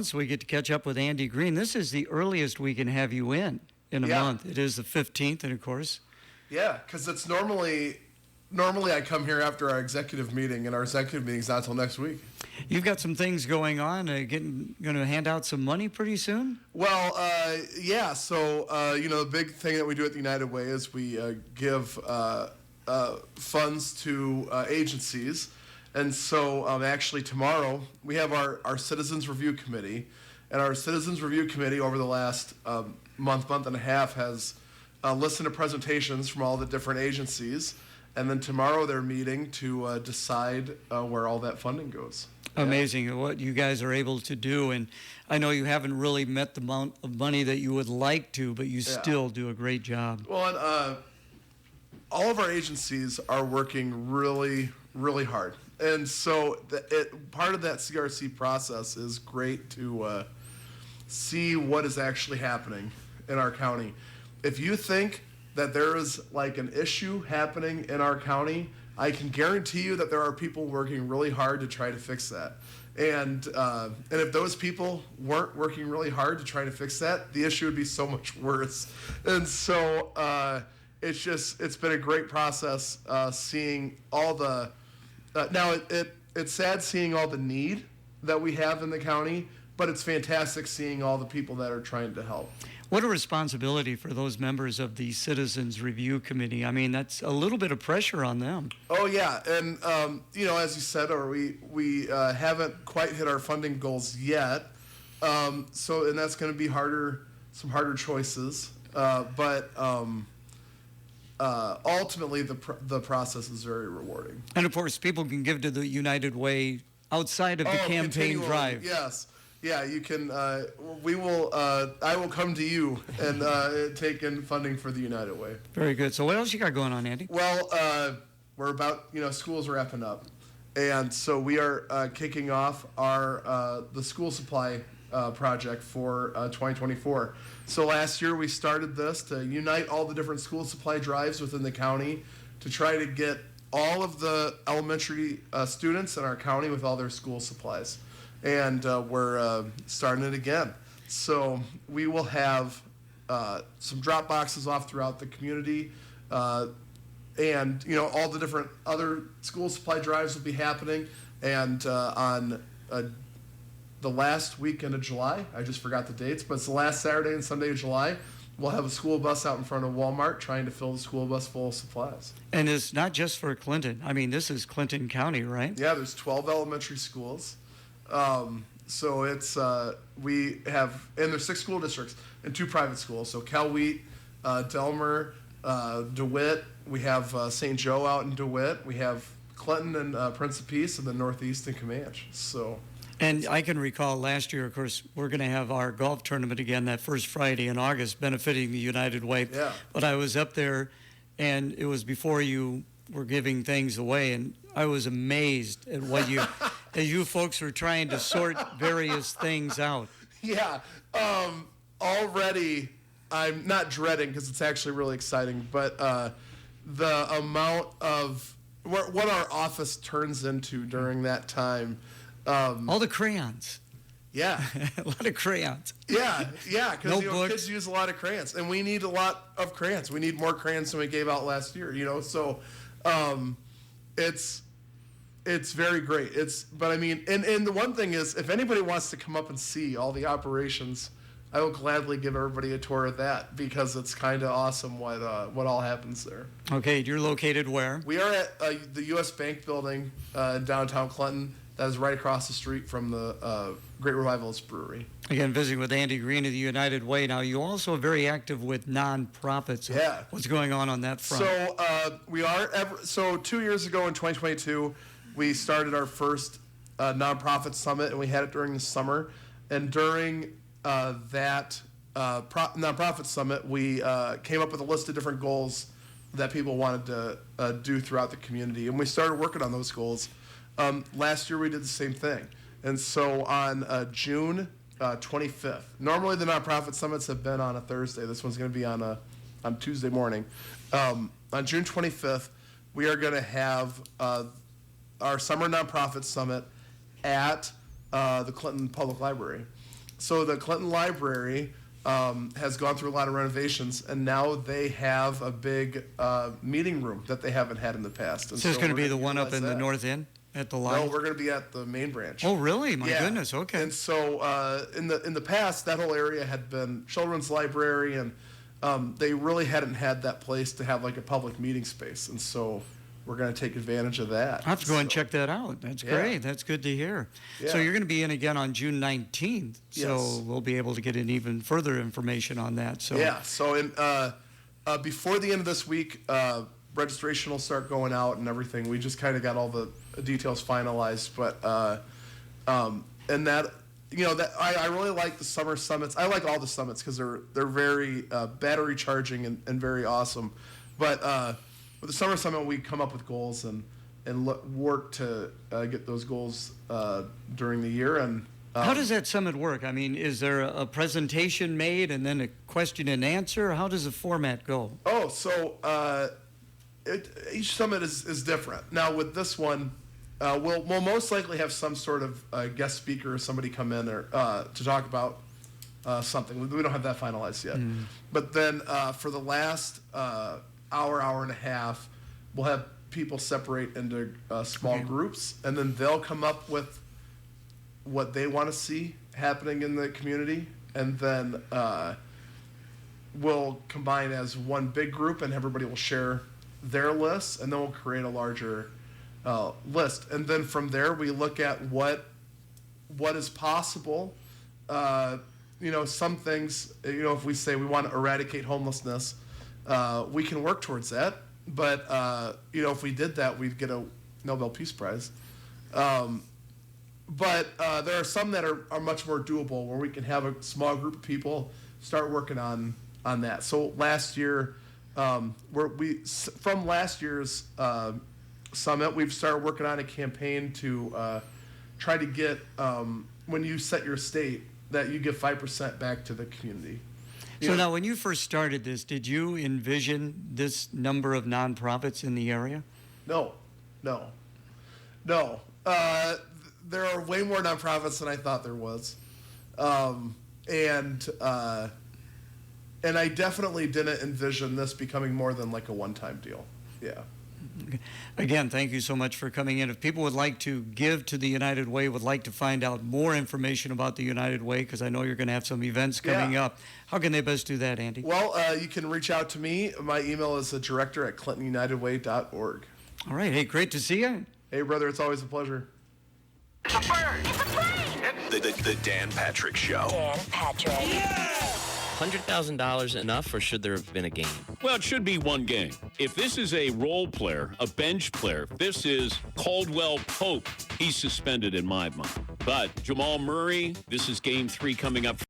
So we get to catch up with Andy Green. This is the earliest we can have you in a month. It is the 15th, and of course. Yeah, because it's normally I come here after our executive meeting, and our executive meeting's not until next week. You've got some things going on. Going to hand out some money pretty soon? Well, yeah. So, the big thing that we do at the United Way is we give funds to agencies. And so actually tomorrow we have our Citizens Review Committee. And our Citizens Review Committee over the last month and a half has listened to presentations from all the different agencies. And then tomorrow they're meeting to decide where all that funding goes. Amazing what you guys are able to do. And I know you haven't really met the amount of money that you would like to, but you still do a great job. Well, and, all of our agencies are working really, really hard. And so part of that CRC process is great to see what is actually happening in our county. If you think that there is like an issue happening in our county, I can guarantee you that there are people working really hard to try to fix that. And if those people weren't working really hard to try to fix that, the issue would be so much worse. And so it's been a great process seeing all the. Now it's sad seeing all the need that we have in the county, but it's fantastic seeing all the people that are trying to help. What a responsibility for those members of the Citizens Review Committee. I mean, that's a little bit of pressure on them. Oh yeah, and as you said, we haven't quite hit our funding goals yet. And that's going to be some harder choices. But ultimately, the process is very rewarding. And of course, people can give to the United Way outside of the campaign drive. Yes. Yeah, you can. We will. I will come to you and take in funding for the United Way. Very good. So what else you got going on, Andy? Well, we're about school's wrapping up, and so we are kicking off the school supply project for 2024. So last year we started this to unite all the different school supply drives within the county to try to get all of the elementary students in our county with all their school supplies. And we're starting it again. So we will have some drop boxes off throughout the community. And, all the different other school supply drives will be happening. And on the last weekend of July, I just forgot the dates, but it's the last Saturday and Sunday of July, we'll have a school bus out in front of Walmart trying to fill the school bus full of supplies. And it's not just for Clinton. I mean, this is Clinton County, right? Yeah, there's 12 elementary schools. So it's we have, and there's 6 school districts and 2 private schools. So Cal Wheat, Delmer, DeWitt. We have St. Joe out in DeWitt. We have Clinton and Prince of Peace, and the Northeast and Comanche. So. And I can recall last year, of course, we're going to have our golf tournament again that first Friday in August, benefiting the United Way. Yeah. But I was up there, and it was before you were giving things away, and I was amazed at what you. As you folks were trying to sort various things out. Yeah. Already, I'm not dreading because it's actually really exciting, but the amount of what our office turns into during that time. All the crayons. Yeah. A lot of crayons. Yeah, because kids use a lot of crayons, and we need a lot of crayons. We need more crayons than we gave out last year, so it's very great. But I mean, and the one thing is, if anybody wants to come up and see all the operations, I will gladly give everybody a tour of that because it's kind of awesome what all happens there. Okay, you're located where? We are at the U.S. Bank building in downtown Clinton. That is right across the street from the Great Revivalist Brewery. Again, visiting with Andy Green of the United Way. Now, you also are very active with nonprofits. Yeah. What's going on that front? So we are. So 2 years ago in 2022. We started our first nonprofit summit, and we had it during the summer. And during that nonprofit summit, we came up with a list of different goals that people wanted to do throughout the community. And we started working on those goals. Last year, we did the same thing. And so on June 25th, normally the nonprofit summits have been on a Thursday. This one's going to be on Tuesday morning. On June 25th, we are going to have our Summer Nonprofit Summit at the Clinton Public Library. So the Clinton Library has gone through a lot of renovations, and now they have a big meeting room that they haven't had in the past. And So it's going to we're be the gonna one up utilize in the that. North End at the No, line? we're going to be at the main branch. Oh, really? My Yeah. goodness. Okay. And so in the past, that whole area had been children's library, and they really hadn't had that place to have like a public meeting space. And so we're going to take advantage of that. I'll have to go and So- check that out. That's Yeah. great. That's good to hear. So Yeah. you're going to be in again on June 19th. So Yes. we'll be able to get an even further information on that. So Yeah. So before the end of this week, registration will start going out and everything. We just kind of got all the details finalized, but and that that I really like the summer summits. I like all the summits because they're very battery charging and very awesome. But with the summer summit, we come up with goals and work to get those goals during the year. And how does that summit work? I mean, is there a presentation made and then a question and answer? How does the format go? Oh, so each summit is different. Now with this one, we'll most likely have some sort of guest speaker or somebody come in or to talk about something. We don't have that finalized yet. But then for the last hour and a half, we'll have people separate into small groups, and then they'll come up with what they want to see happening in the community, and then we'll combine as one big group, and everybody will share their lists, and then we'll create a larger list. And then from there, we look at what is possible. Some things, if we say we want to eradicate homelessness, we can work towards that. But, if we did that, we'd get a Nobel Peace Prize. But there are some that are much more doable, where we can have a small group of people start working on that. So last year, from last year's summit, we've started working on a campaign to try to get, when you set your state, that you give 5% back to the community. So now, when you first started this, did you envision this number of nonprofits in the area? No. There are way more nonprofits than I thought there was, and I definitely didn't envision this becoming more than like a one-time deal. Yeah. Again, thank you so much for coming in. If people would like to give to the United Way, would like to find out more information about the United Way, because I know you're going to have some events coming up, how can they best do that, Andy? Well, you can reach out to me. My email is director@clintonunitedway.org. All right. Hey, great to see you. Hey, brother, it's always a pleasure. It's a bird! It's a plane! The Dan Patrick Show. Dan Patrick. $100,000 enough, or should there have been a game? Well, it should be one game. If this is a role player, a bench player, this is Caldwell Pope. He's suspended in my mind. But Jamal Murray, this is game 3 coming up.